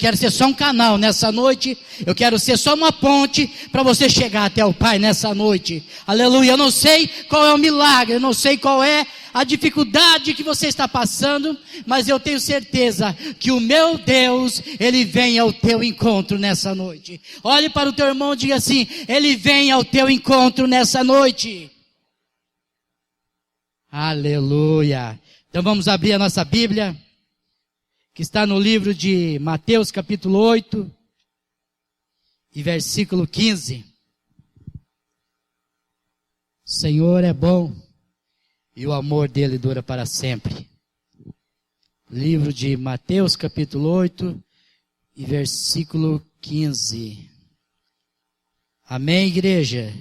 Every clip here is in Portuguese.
quero ser só um canal nessa noite. Eu quero ser só uma ponte para você chegar até o Pai nessa noite. Aleluia. Eu não sei qual é o milagre, eu não sei qual é a dificuldade que você está passando, mas eu tenho certeza que o meu Deus, Ele vem ao teu encontro nessa noite. Olhe para o teu irmão e diga assim: Ele vem ao teu encontro nessa noite. Aleluia. Então vamos abrir a nossa Bíblia, que está no livro de Mateus capítulo 8 e versículo 15. O Senhor é bom e o amor dele dura para sempre. Livro de Mateus capítulo 8 e versículo 15. Amém, igreja?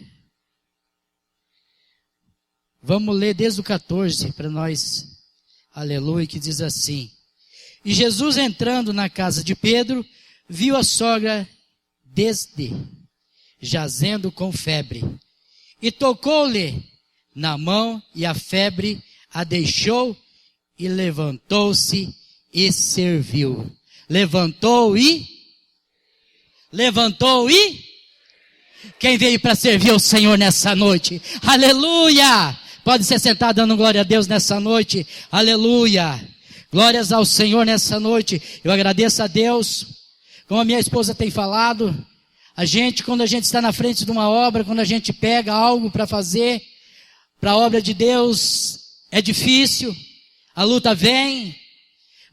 Vamos ler desde o 14 para nós. Aleluia, que diz assim: E Jesus, entrando na casa de Pedro, viu a sogra jazendo com febre, e tocou-lhe na mão, e a febre a deixou, e levantou-se e serviu. Levantou e? Quem veio para servir ao Senhor nessa noite? Aleluia! Pode se sentar dando glória a Deus nessa noite. Aleluia! Glórias ao Senhor nessa noite. Eu agradeço a Deus. Como a minha esposa tem falado, quando a gente está na frente de uma obra, quando a gente pega algo para fazer, para a obra de Deus, é difícil, a luta vem,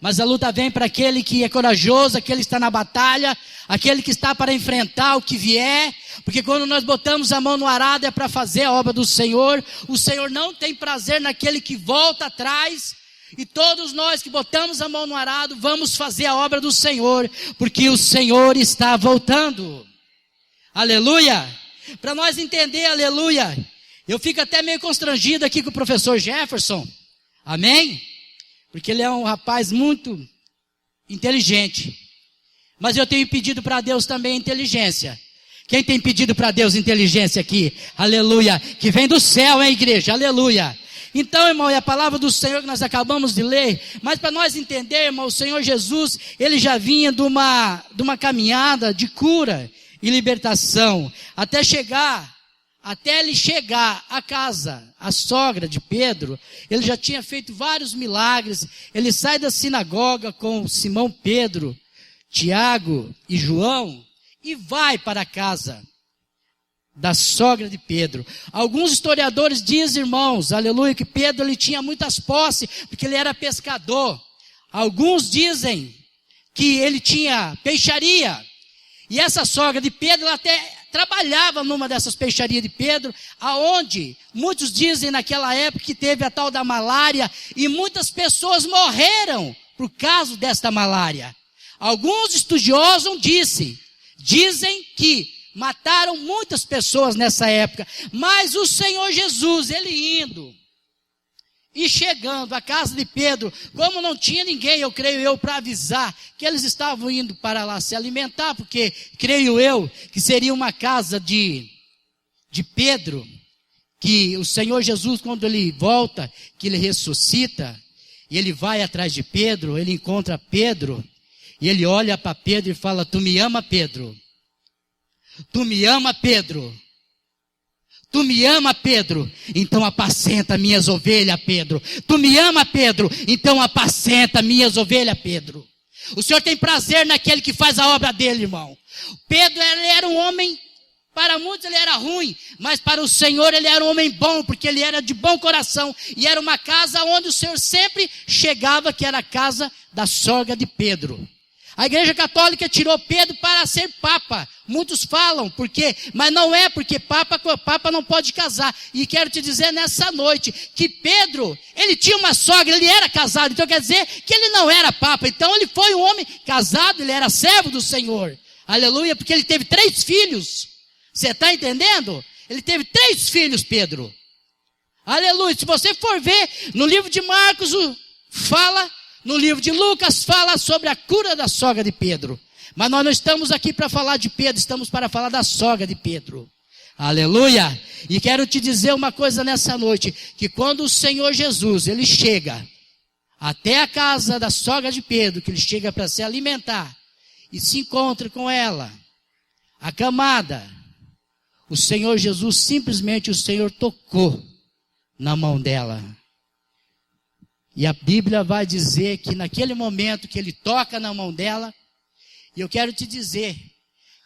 mas a luta vem para aquele que é corajoso, aquele que está na batalha, aquele que está para enfrentar o que vier, porque quando nós botamos a mão no arado é para fazer a obra do Senhor. O Senhor não tem prazer naquele que volta atrás, e todos nós que botamos a mão no arado vamos fazer a obra do Senhor, porque o Senhor está voltando. Aleluia! Para nós entender, aleluia, eu fico até meio constrangido aqui com o professor Jefferson, amém? Porque ele é um rapaz muito inteligente, mas eu tenho pedido para Deus também inteligência. Quem tem pedido para Deus inteligência aqui? Aleluia, que vem do céu, hein, igreja? Aleluia. Então, irmão, é a palavra do Senhor que nós acabamos de ler, mas para nós entender, irmão, o Senhor Jesus, ele já vinha de uma caminhada de cura e libertação, até ele chegar à casa, a sogra de Pedro. Ele já tinha feito vários milagres. Ele sai da sinagoga com Simão Pedro, Tiago e João e vai para a casa da sogra de Pedro. Alguns historiadores dizem, irmãos, aleluia, que Pedro ele tinha muitas posses, porque ele era pescador. Alguns dizem que ele tinha peixaria. E essa sogra de Pedro, ela até trabalhava numa dessas peixarias de Pedro, aonde muitos dizem naquela época que teve a tal da malária, e muitas pessoas morreram por causa desta malária. Alguns estudiosos dizem que mataram muitas pessoas nessa época, mas o Senhor Jesus, ele indo e chegando à casa de Pedro, como não tinha ninguém, eu creio eu, para avisar que eles estavam indo para lá se alimentar, porque creio eu que seria uma casa de Pedro, que o Senhor Jesus, quando ele volta, que ele ressuscita, e ele vai atrás de Pedro, ele encontra Pedro, e ele olha para Pedro e fala: tu me ama, Pedro? Tu me ama, Pedro? Tu me ama, Pedro? Então apacenta minhas ovelhas, Pedro. Tu me ama, Pedro? Então apacenta minhas ovelhas, Pedro. O Senhor tem prazer naquele que faz a obra dele, irmão. Pedro, ele era um homem, para muitos ele era ruim, mas para o Senhor ele era um homem bom, porque ele era de bom coração, e era uma casa onde o Senhor sempre chegava, que era a casa da sogra de Pedro. A Igreja Católica tirou Pedro para ser papa. Muitos falam, porque, mas não é, porque papa não pode casar. E quero te dizer nessa noite, que Pedro, ele tinha uma sogra, ele era casado, então quer dizer que ele não era papa. Então ele foi um homem casado, ele era servo do Senhor. Aleluia, porque ele teve 3 filhos. Você está entendendo? Ele teve 3 filhos, Pedro. Aleluia, se você for ver, no livro de Marcos fala, no livro de Lucas fala sobre a cura da sogra de Pedro. Mas nós não estamos aqui para falar de Pedro, estamos para falar da sogra de Pedro. Aleluia! E quero te dizer uma coisa nessa noite, que quando o Senhor Jesus, ele chega até a casa da sogra de Pedro, que ele chega para se alimentar, e se encontra com ela, acamada, o Senhor Jesus, simplesmente o Senhor tocou na mão dela. E a Bíblia vai dizer que naquele momento que ele toca na mão dela, e eu quero te dizer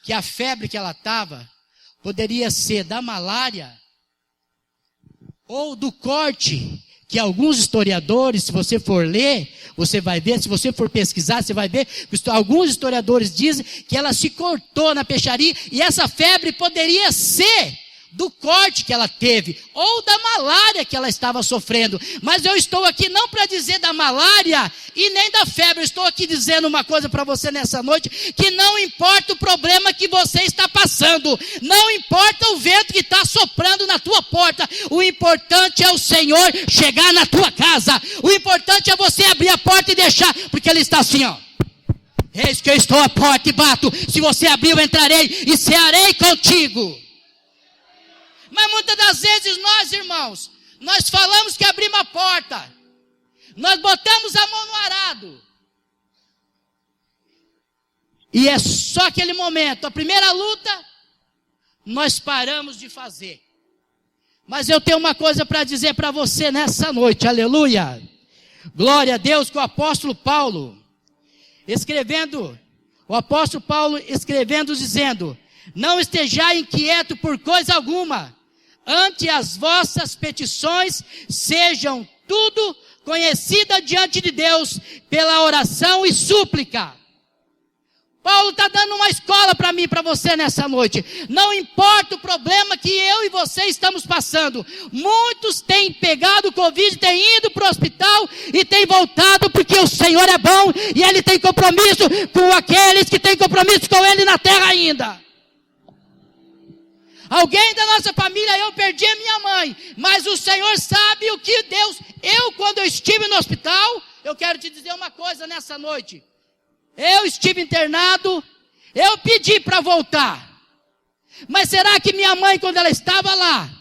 que a febre que ela estava poderia ser da malária ou do corte, que alguns historiadores, se você for ler, você vai ver, se você for pesquisar, você vai ver, alguns historiadores dizem que ela se cortou na peixaria, e essa febre poderia ser do corte que ela teve, ou da malária que ela estava sofrendo. Mas eu estou aqui não para dizer da malária e nem da febre, eu estou aqui dizendo uma coisa para você nessa noite, que não importa o problema que você está passando, não importa o vento que está soprando na tua porta, o importante é o Senhor chegar na tua casa, o importante é você abrir a porta e deixar, porque Ele está assim, ó. Eis que eu estou à porta e bato, se você abrir eu entrarei e cearei contigo. Mas muitas das vezes nós, irmãos, nós falamos que abrimos a porta, nós botamos a mão no arado, e é só aquele momento, a primeira luta, nós paramos de fazer. Mas eu tenho uma coisa para dizer para você nessa noite, aleluia, glória a Deus, que o apóstolo Paulo, escrevendo, dizendo, não estejais inquieto por coisa alguma, ante as vossas petições sejam tudo conhecidas diante de Deus, pela oração e súplica. Paulo está dando uma escola para mim e para você nessa noite. Não importa o problema que eu e você estamos passando. Muitos têm pegado o Covid, têm ido para o hospital e têm voltado porque o Senhor é bom e Ele tem compromisso com aqueles que têm compromisso com Ele na terra ainda. Alguém da nossa família, eu perdi a minha mãe, mas o Senhor sabe o que Deus... quando eu estive no hospital, eu quero te dizer uma coisa nessa noite. Eu estive internado, eu pedi para voltar. Mas será que minha mãe, quando ela estava lá,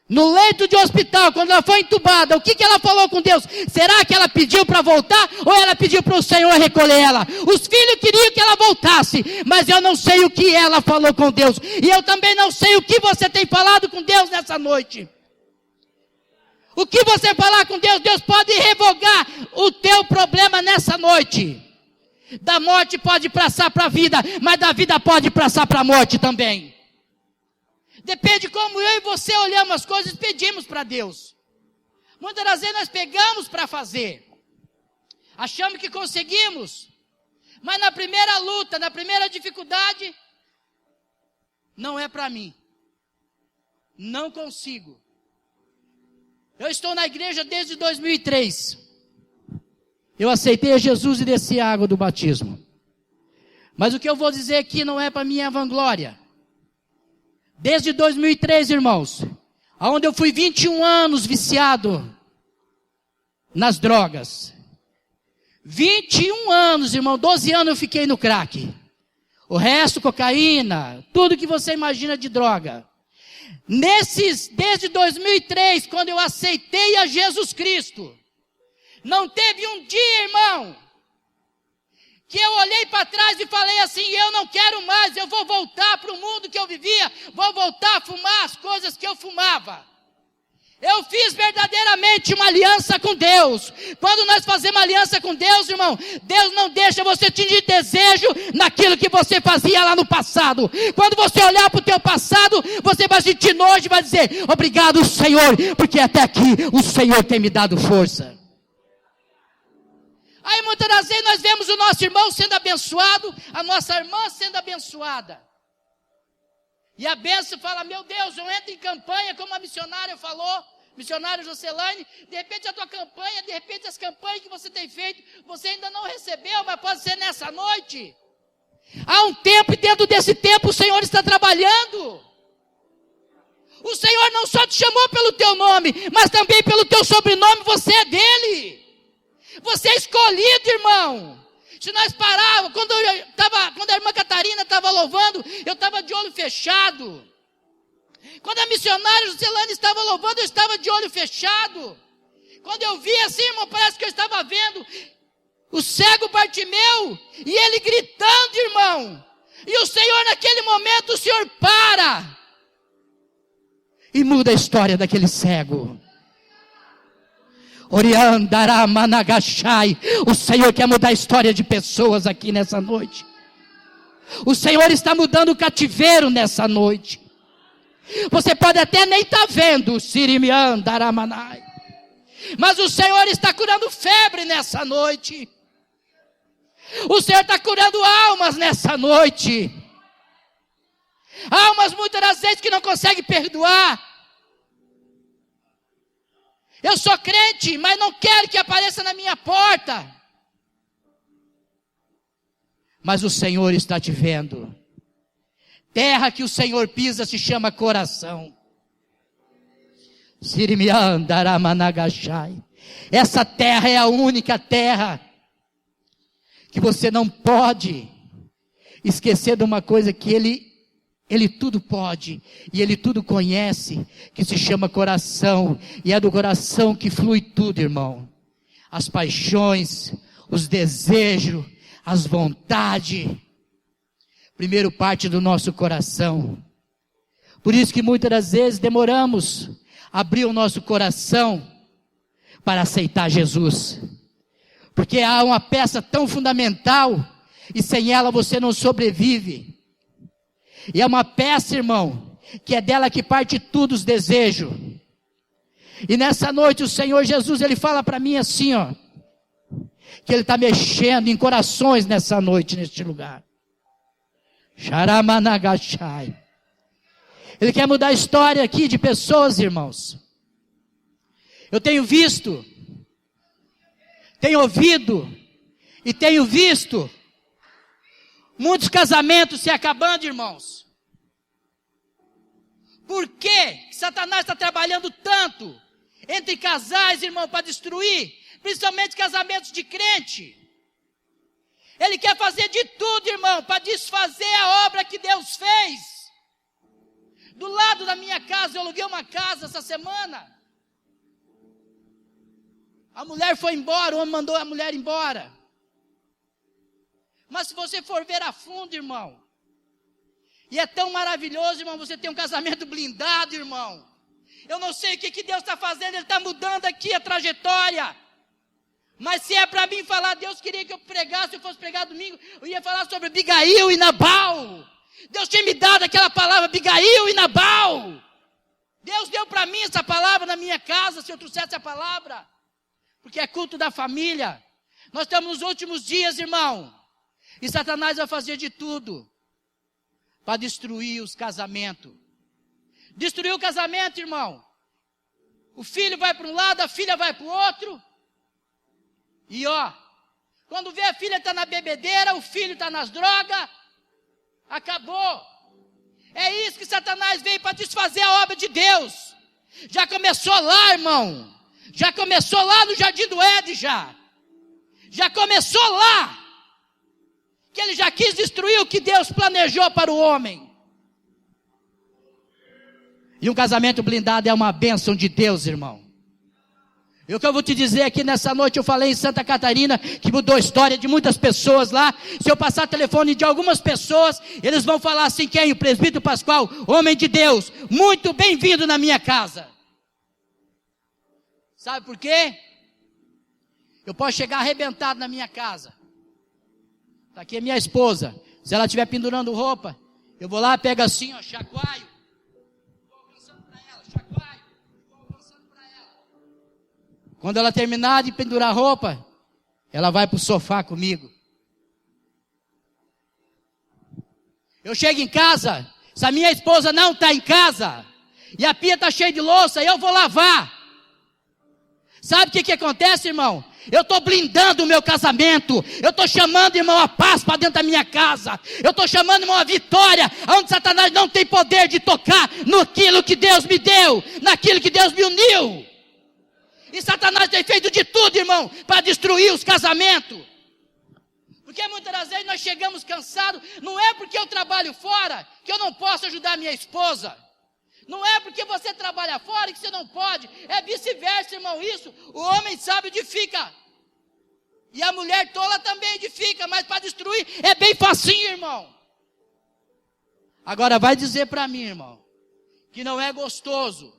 no leito de hospital, quando ela foi entubada, o que ela falou com Deus? Será que ela pediu para voltar ou ela pediu para o Senhor recolher ela? Os filhos queriam que ela voltasse, mas eu não sei o que ela falou com Deus. E eu também não sei o que você tem falado com Deus nessa noite. O que você falar com Deus, Deus pode revogar o teu problema nessa noite. Da morte pode passar para a vida, mas da vida pode passar para a morte também. Depende como eu e você olhamos as coisas e pedimos para Deus. Muitas das vezes nós pegamos para fazer. Achamos que conseguimos. Mas na primeira luta, na primeira dificuldade, não é para mim. Não consigo. Eu estou na igreja desde 2003. Eu aceitei a Jesus e desci a água do batismo. Mas o que eu vou dizer aqui não é para minha vanglória. Desde 2003, irmãos, onde eu fui 21 anos viciado nas drogas. 21 anos, irmão, 12 anos eu fiquei no crack. O resto, cocaína, tudo que você imagina de droga. Desde 2003, quando eu aceitei a Jesus Cristo, não teve um dia, irmão, que eu olhei para trás e falei assim, eu não quero mais, eu vou voltar para o mundo que eu vivia, vou voltar a fumar as coisas que eu fumava. Eu fiz verdadeiramente uma aliança com Deus. Quando nós fazemos aliança com Deus, irmão, Deus não deixa você ter desejo naquilo que você fazia lá no passado. Quando você olhar para o teu passado, você vai sentir nojo e vai dizer, obrigado Senhor, porque até aqui o Senhor tem me dado força. Aí muitas das vezes nós vemos o nosso irmão sendo abençoado, a nossa irmã sendo abençoada. E a bênção fala, meu Deus, eu entro em campanha, como a missionária falou, missionária Jocelaine, de repente a tua campanha, de repente as campanhas que você tem feito, você ainda não recebeu, mas pode ser nessa noite. Há um tempo e dentro desse tempo o Senhor está trabalhando. O Senhor não só te chamou pelo teu nome, mas também pelo teu sobrenome, você é dele. Você é escolhido, irmão. Se nós parávamos, quando a irmã Catarina estava louvando, eu estava de olho fechado. Quando a missionária Jocelane estava louvando, eu estava de olho fechado. Quando eu vi assim, irmão, parece que eu estava vendo o cego Bartimeu, e ele gritando, irmão. E o Senhor, naquele momento, o Senhor para e muda a história daquele cego. Oriandaramanagashay. O Senhor quer mudar a história de pessoas aqui nessa noite. O Senhor está mudando o cativeiro nessa noite. Você pode até nem estar vendo, Sirimiandaramanai, mas o Senhor está curando febre nessa noite. O Senhor está curando almas nessa noite. Almas muitas das vezes que não conseguem perdoar. Eu sou crente, mas não quero que apareça na minha porta. Mas o Senhor está te vendo. Terra que o Senhor pisa se chama coração. Sirimiandaramanagashai. Essa terra é a única terra que você não pode esquecer de uma coisa que Ele tudo pode, e Ele tudo conhece, que se chama coração, e é do coração que flui tudo, irmão. As paixões, os desejos, as vontades, primeiro parte do nosso coração. Por isso que muitas das vezes demoramos a abrir o nosso coração para aceitar Jesus. Porque há uma peça tão fundamental, e sem ela você não sobrevive. E é uma peça, irmão, que é dela que parte tudo os desejos. E nessa noite o Senhor Jesus, Ele fala para mim assim, ó, que Ele está mexendo em corações nessa noite, neste lugar. Sharamanagashai. Ele quer mudar a história aqui de pessoas, irmãos. Eu tenho visto, tenho ouvido e tenho visto muitos casamentos se acabando, irmãos. Por que Satanás está trabalhando tanto entre casais, irmão, para destruir, principalmente casamentos de crente? Ele quer fazer de tudo, irmão, para desfazer a obra que Deus fez. Do lado da minha casa, eu aluguei uma casa essa semana. A mulher foi embora, o homem mandou a mulher embora. Mas se você for ver a fundo, irmão, e é tão maravilhoso, irmão, você tem um casamento blindado, irmão. Eu não sei o que Deus está fazendo, Ele está mudando aqui a trajetória. Mas se é para mim falar, Deus queria que eu pregasse, se eu fosse pregar domingo, eu ia falar sobre Abigail e Nabal. Deus tinha me dado aquela palavra, Abigail e Nabal. Deus deu para mim essa palavra na minha casa, se eu trouxesse a palavra. Porque é culto da família. Nós estamos nos últimos dias, irmão. E Satanás vai fazer de tudo para destruir os casamentos. Destruir o casamento, irmão. O filho vai para um lado, a filha vai para o outro. E ó, quando vê a filha está na bebedeira, o filho está nas drogas, acabou. É isso que Satanás veio para desfazer a obra de Deus. Já começou lá, irmão. Já começou lá no Jardim do Éden, já começou lá. Que ele já quis destruir o que Deus planejou para o homem. E um casamento blindado é uma bênção de Deus, irmão. E o que eu vou te dizer aqui nessa noite, eu falei em Santa Catarina, que mudou a história de muitas pessoas lá. Se eu passar telefone de algumas pessoas, eles vão falar assim, quem? O presbítero Pascoal, homem de Deus, muito bem-vindo na minha casa. Sabe por quê? Eu posso chegar arrebentado na minha casa. Está aqui a minha esposa. Se ela estiver pendurando roupa, eu vou lá, pego assim, ó, chacoalho. Vou alcançando para ela, chacoalho. Vou alcançando para ela. Quando ela terminar de pendurar roupa, ela vai para o sofá comigo. Eu chego em casa, se a minha esposa não está em casa, e a pia está cheia de louça, eu vou lavar. Sabe o que acontece, irmão? Eu estou blindando o meu casamento. Eu estou chamando, irmão, a paz para dentro da minha casa. Eu estou chamando, irmão, a vitória, onde Satanás não tem poder de tocar naquilo que Deus me deu, naquilo que Deus me uniu. E Satanás tem feito de tudo, irmão, para destruir os casamentos. Porque muitas das vezes nós chegamos cansados. Não é porque eu trabalho fora que eu não posso ajudar minha esposa. Não é porque você trabalha fora que você não pode. É vice-versa, irmão, isso. O homem sabe onde fica. E a mulher tola também edifica, mas para destruir é bem facinho, irmão. Agora vai dizer para mim, irmão, que não é gostoso.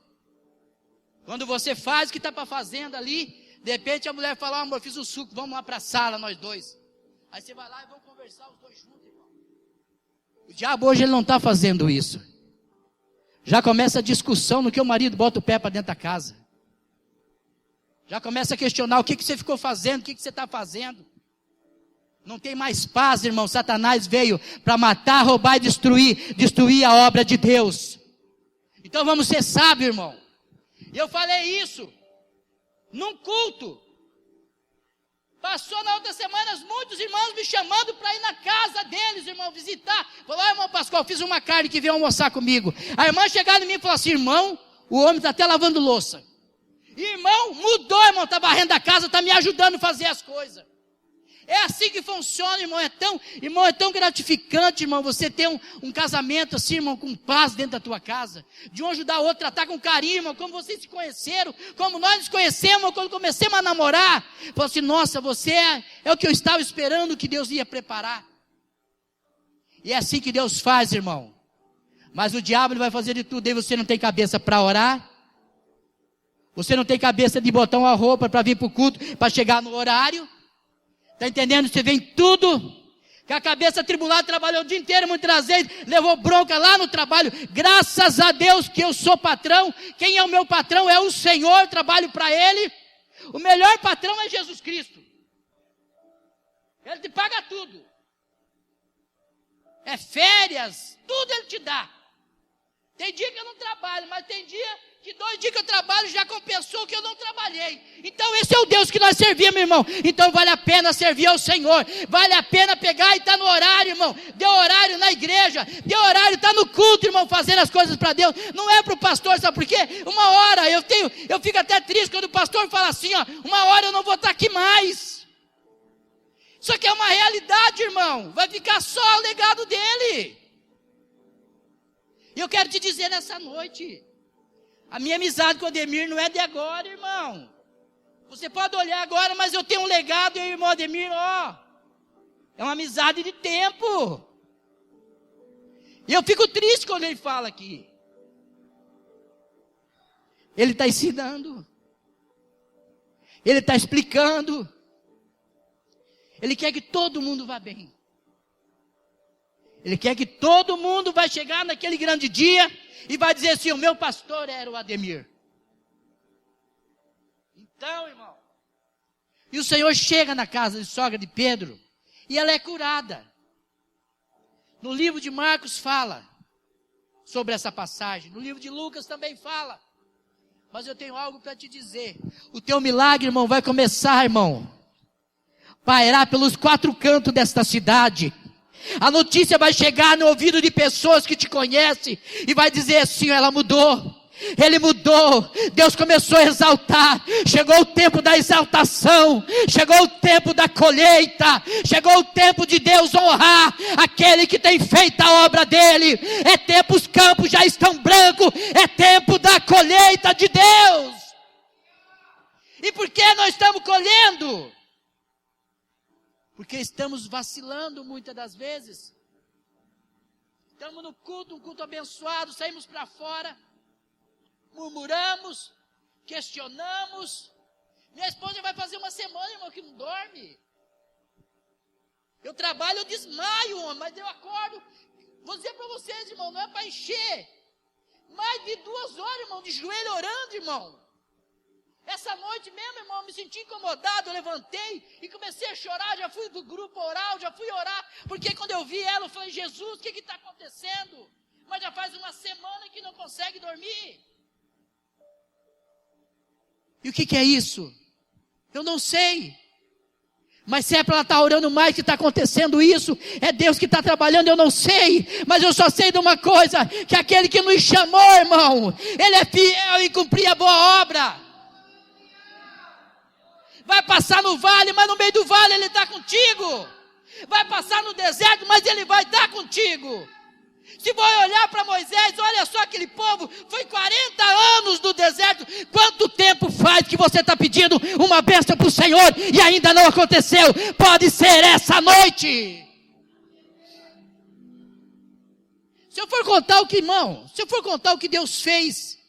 Quando você faz o que está para fazendo ali, de repente a mulher fala, amor, fiz um suco, vamos lá para a sala, nós dois. Aí você vai lá e vão conversar os dois juntos, irmão. O diabo hoje ele não está fazendo isso. Já começa a discussão no que o marido bota o pé para dentro da casa. Já começa a questionar o que você ficou fazendo, o que você está fazendo. Não tem mais paz, irmão. Satanás veio para matar, roubar e destruir a obra de Deus. Então vamos ser sábios, irmão. Eu falei isso num culto. Passou na outra semana muitos irmãos me chamando para ir na casa deles, irmão, visitar. Falou, irmão Pascoal, fiz uma carne que veio almoçar comigo. A irmã chegava em mim e falou assim, irmão, o homem está até lavando louça. Irmão, mudou, irmão, está varrendo a casa, está me ajudando a fazer as coisas. É assim que funciona, irmão, é tão gratificante, irmão, você ter um casamento assim, irmão, com paz dentro da tua casa. De um ajudar o outro, tratar com carinho, irmão, como vocês se conheceram, como nós nos conhecemos, quando começamos a namorar. Falou assim, nossa, você é o que eu estava esperando que Deus ia preparar. E é assim que Deus faz, irmão. Mas o diabo ele vai fazer de tudo, aí você não tem cabeça para orar. Você não tem cabeça de botar uma roupa para vir para o culto, para chegar no horário. Está entendendo? Você vem tudo, com a cabeça atribulada, trabalhou o dia inteiro, muitas vezes, levou bronca lá no trabalho. Graças a Deus que eu sou patrão. Quem é o meu patrão? É o Senhor, trabalho para Ele. O melhor patrão é Jesus Cristo. Ele te paga tudo. É férias, tudo Ele te dá. Tem dia que eu não trabalho, mas tem dia que 2 dias que eu trabalho já compensou o que eu não trabalhei. Então esse é o Deus que nós servimos, irmão. Então vale a pena servir ao Senhor. Vale a pena pegar e estar no horário, irmão. Deu horário na igreja. Deu horário, está no culto, irmão, fazendo as coisas para Deus. Não é para o pastor, sabe por quê? Uma hora, eu fico até triste quando o pastor fala assim, ó, uma hora eu não vou estar aqui mais. Isso aqui é uma realidade, irmão. Vai ficar só o legado dele. E eu quero te dizer nessa noite, a minha amizade com o Ademir não é de agora, irmão. Você pode olhar agora, mas eu tenho um legado, e o irmão Ademir, ó. É uma amizade de tempo. E eu fico triste quando ele fala aqui. Ele está ensinando. Ele está explicando. Ele quer que todo mundo vá bem. Ele quer que todo mundo vai chegar naquele grande dia e vai dizer assim, o meu pastor era o Ademir. Então, irmão, e o Senhor chega na casa de sogra de Pedro e ela é curada. No livro de Marcos fala sobre essa passagem. No livro de Lucas também fala. Mas eu tenho algo para te dizer. O teu milagre, irmão, vai começar, irmão, pairar pelos 4 cantos desta cidade. A notícia vai chegar no ouvido de pessoas que te conhecem e vai dizer assim, ela mudou, ele mudou, Deus começou a exaltar, chegou o tempo da exaltação, chegou o tempo da colheita, chegou o tempo de Deus honrar aquele que tem feito a obra dele. É tempo, os campos já estão brancos, é tempo da colheita de Deus. E por que nós estamos colhendo? Porque estamos vacilando muitas das vezes. Estamos no culto, um culto abençoado, saímos para fora, murmuramos, questionamos. Minha esposa vai fazer uma semana, irmão, que não dorme. Eu trabalho, eu desmaio, mas eu acordo. Vou dizer para vocês, irmão, não é para encher. Mais de 2 horas, irmão, de joelho orando, irmão. Essa noite mesmo, irmão, eu me senti incomodado, eu levantei e comecei a chorar, já fui do grupo oral, já fui orar, porque quando eu vi ela, eu falei, Jesus, o que está acontecendo? Mas já faz uma semana que não consegue dormir. E o que é isso? Eu não sei. Mas se é para ela estar orando mais que está acontecendo isso, é Deus que está trabalhando, eu não sei. Mas eu só sei de uma coisa, que aquele que nos chamou, irmão, Ele é fiel em cumprir a boa obra. Vai passar no vale, mas no meio do vale Ele está contigo. Vai passar no deserto, mas Ele vai estar contigo. Se vai olhar para Moisés, olha só aquele povo, foi 40 anos no deserto. Quanto tempo faz que você está pedindo uma bênção para o Senhor e ainda não aconteceu? Pode ser essa noite. Se eu for contar o que, irmão, se eu for contar o que Deus fez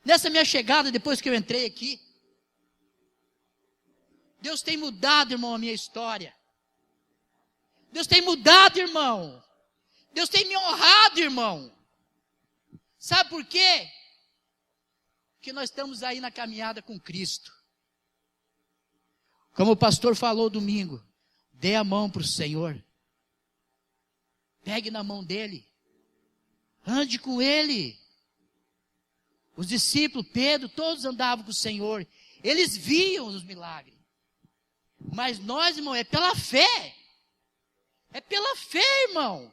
nessa minha chegada, depois que eu entrei aqui, Deus tem mudado, irmão, a minha história. Deus tem mudado, irmão. Deus tem me honrado, irmão. Sabe por quê? Porque nós estamos aí na caminhada com Cristo. Como o pastor falou domingo, dê a mão para o Senhor. Pegue na mão dele. Ande com ele. Os discípulos, Pedro, todos andavam com o Senhor. Eles viam os milagres. Mas nós, irmão, é pela fé. É pela fé, irmão.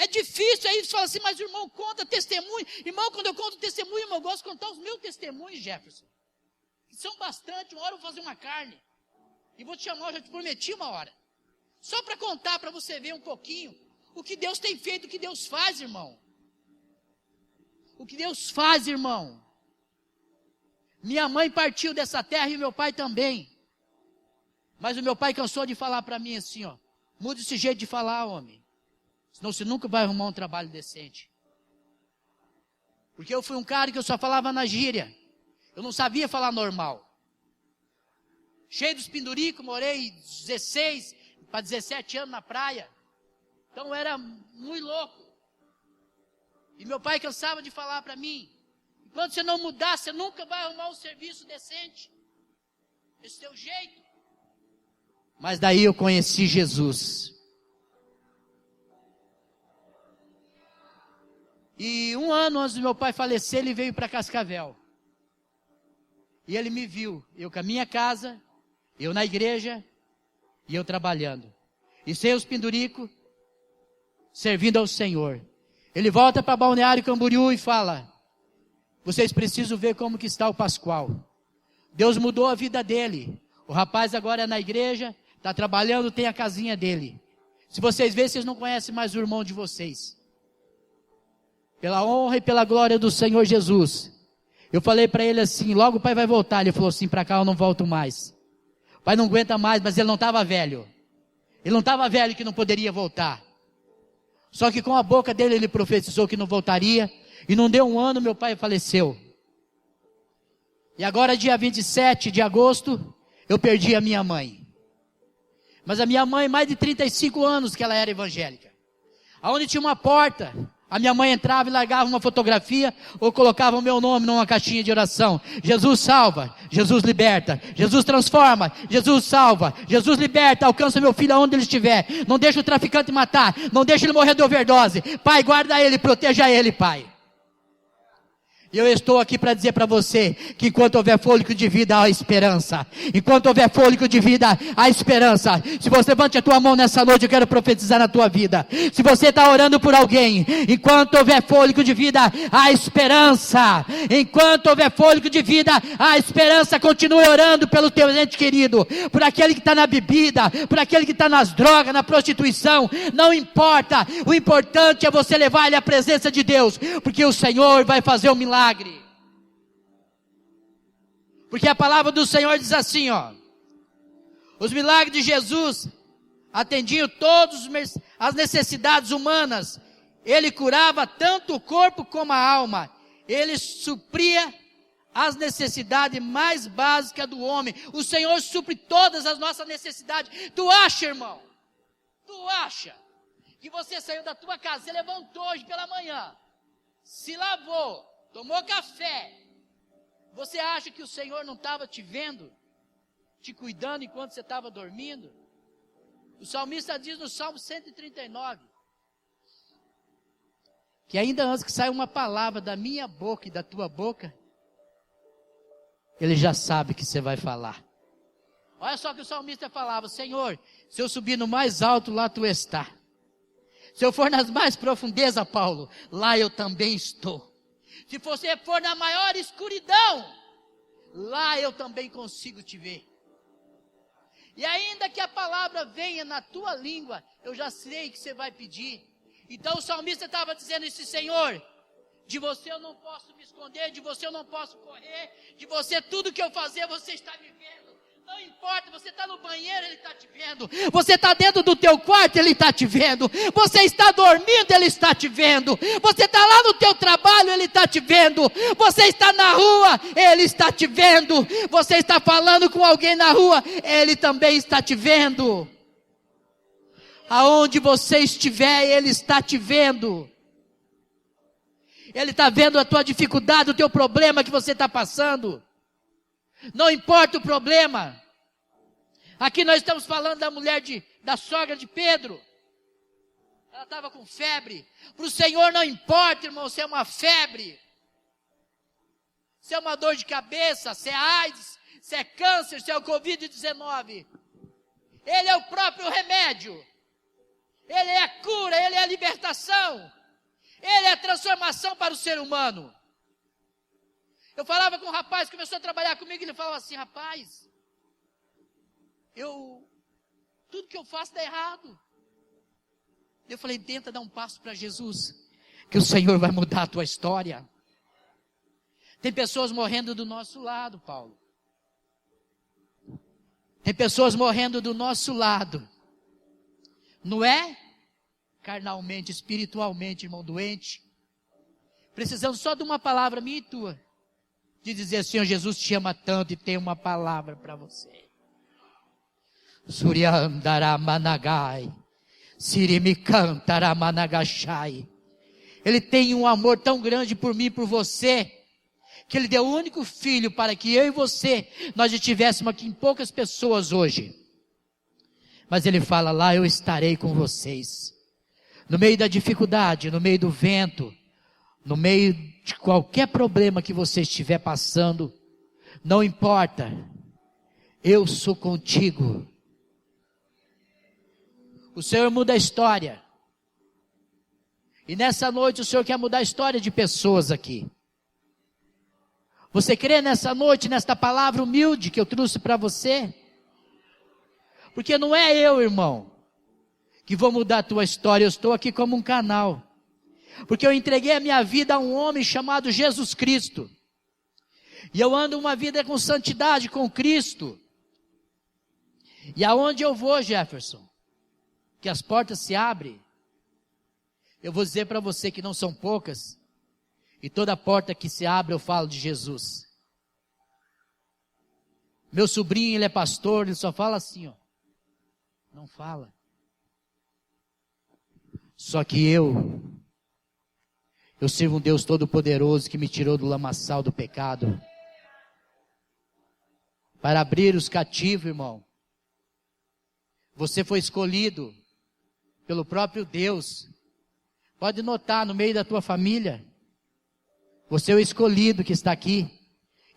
É difícil, aí eles falam assim, mas o irmão conta testemunho. Irmão, quando eu conto testemunho, irmão, eu gosto de contar os meus testemunhos, Jefferson. Que são bastante, uma hora eu vou fazer uma carne. E vou te chamar, eu já te prometi uma hora. Só para contar, para você ver um pouquinho. O que Deus tem feito, o que Deus faz, irmão. O que Deus faz, irmão. Minha mãe partiu dessa terra e meu pai também. Mas o meu pai cansou de falar para mim assim, ó. Muda esse jeito de falar, homem. Senão você nunca vai arrumar um trabalho decente. Porque eu fui um cara que eu só falava na gíria. Eu não sabia falar normal. Cheio dos penduricos, morei 16 para 17 anos na praia. Então eu era muito louco. E meu pai cansava de falar para mim. Enquanto você não mudar, você nunca vai arrumar um serviço decente. Esse teu jeito. Mas daí eu conheci Jesus. E um ano antes do meu pai falecer, ele veio para Cascavel. E ele me viu. Eu com a minha casa, eu na igreja, e eu trabalhando. E sem os penduricos, servindo ao Senhor. Ele volta para Balneário Camboriú e fala, vocês precisam ver como que está o Pascoal. Deus mudou a vida dele. O rapaz agora é na igreja, está trabalhando, tem a casinha dele. Se vocês verem, vocês não conhecem mais o irmão de vocês. Pela honra e pela glória do Senhor Jesus. Eu falei para ele assim, logo o pai vai voltar. Ele falou assim, para cá eu não volto mais. O pai não aguenta mais, mas ele não estava velho. Ele não estava velho que não poderia voltar. Só que com a boca dele ele profetizou que não voltaria. E não deu um ano, meu pai faleceu. E agora dia 27 de agosto, eu perdi a minha mãe. Mas a minha mãe, mais de 35 anos que ela era evangélica. Aonde tinha uma porta, a minha mãe entrava e largava uma fotografia ou colocava o meu nome numa caixinha de oração. Jesus salva, Jesus liberta, Jesus transforma, Jesus salva, Jesus liberta, alcança meu filho aonde ele estiver. Não deixa o traficante matar, não deixa ele morrer de overdose. Pai, guarda ele, proteja ele, Pai. E eu estou aqui para dizer para você que enquanto houver fôlego de vida, há esperança. Enquanto houver fôlego de vida, há esperança. Se você levante a tua mão nessa noite, eu quero profetizar na tua vida. Se você está orando por alguém, enquanto houver fôlego de vida, há esperança. Enquanto houver fôlego de vida, há esperança. Continue orando pelo teu ente querido, por aquele que está na bebida, por aquele que está nas drogas, na prostituição. Não importa. O importante é você levar ele à presença de Deus, porque o Senhor vai fazer um milagre. Porque a palavra do Senhor diz assim, ó. Os milagres de Jesus atendiam todas as necessidades humanas. Ele curava tanto o corpo como a alma. Ele supria as necessidades mais básicas do homem. O Senhor supre todas as nossas necessidades. Tu acha, irmão? Tu acha que você saiu da tua casa, você levantou hoje pela manhã, se lavou, tomou café, você acha que o Senhor não estava te vendo, te cuidando enquanto você estava dormindo? O salmista diz no Salmo 139, que ainda antes que saia uma palavra da minha boca e da tua boca, Ele já sabe que você vai falar. Olha só que o salmista falava, Senhor, se eu subir no mais alto, lá tu está. Se eu for nas mais profundezas, Paulo, lá eu também estou. Se você for na maior escuridão, lá eu também consigo te ver. E ainda que a palavra venha na tua língua, eu já sei que você vai pedir. Então o salmista estava dizendo assim: Senhor, de você eu não posso me esconder, de você eu não posso correr, de você tudo que eu fazer você está me vendo. Não importa, você está no banheiro, Ele está te vendo. Você está dentro do teu quarto, Ele está te vendo. Você está dormindo, Ele está te vendo. Você está lá no teu trabalho, Ele está te vendo. Você está na rua, Ele está te vendo. Você está falando com alguém na rua, Ele também está te vendo. Aonde você estiver, Ele está te vendo. Ele está vendo a tua dificuldade, o teu problema que você está passando. Não importa o problema. Aqui nós estamos falando da mulher da sogra de Pedro. Ela estava com febre. Para o Senhor não importa, irmão, se é uma febre, se é uma dor de cabeça, se é AIDS, se é câncer, se é o Covid-19. Ele é o próprio remédio. Ele é a cura, Ele é a libertação. Ele é a transformação para o ser humano. Eu falava com um rapaz, começou a trabalhar comigo, ele falava assim: rapaz, tudo que eu faço dá errado. Eu falei: tenta dar um passo para Jesus, que o Senhor vai mudar a tua história. Tem pessoas morrendo do nosso lado, Paulo. Tem pessoas morrendo do nosso lado. Não é? Carnalmente, espiritualmente, irmão doente. Precisamos só de uma palavra minha e tua. De dizer: Senhor Jesus te ama tanto e tem uma palavra para você. Suryandaramanagai, Sirimikantaramanagashai. Ele tem um amor tão grande por mim e por você, que Ele deu o único filho para que eu e você, nós estivéssemos aqui em poucas pessoas hoje. Mas Ele fala: lá eu estarei com vocês. No meio da dificuldade, no meio do vento, no meio de qualquer problema que você estiver passando, não importa, eu sou contigo. O Senhor muda a história. E nessa noite o Senhor quer mudar a história de pessoas aqui. Você crê nessa noite, nesta palavra humilde que eu trouxe para você? Porque não é eu, irmão, que vou mudar a tua história. Eu estou aqui como um canal. Porque eu entreguei a minha vida a um homem chamado Jesus Cristo. E eu ando uma vida com santidade com Cristo. E aonde eu vou, Jefferson, que as portas se abrem, eu vou dizer para você que não são poucas. E toda porta que se abre eu falo de Jesus. Meu sobrinho, ele é pastor, ele só fala assim, ó. Não fala. Só que eu sirvo um Deus todo-poderoso que me tirou do lamaçal do pecado. Para abrir os cativos, irmão. Você foi escolhido pelo próprio Deus. Pode notar no meio da tua família. Você é o escolhido que está aqui.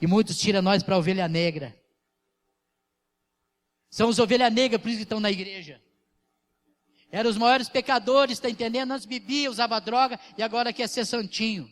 E muitos tiram nós para a ovelha negra. São os ovelhas negras, por isso que estão na igreja. Eram os maiores pecadores, está entendendo? Antes bebia, usava droga e agora quer ser santinho.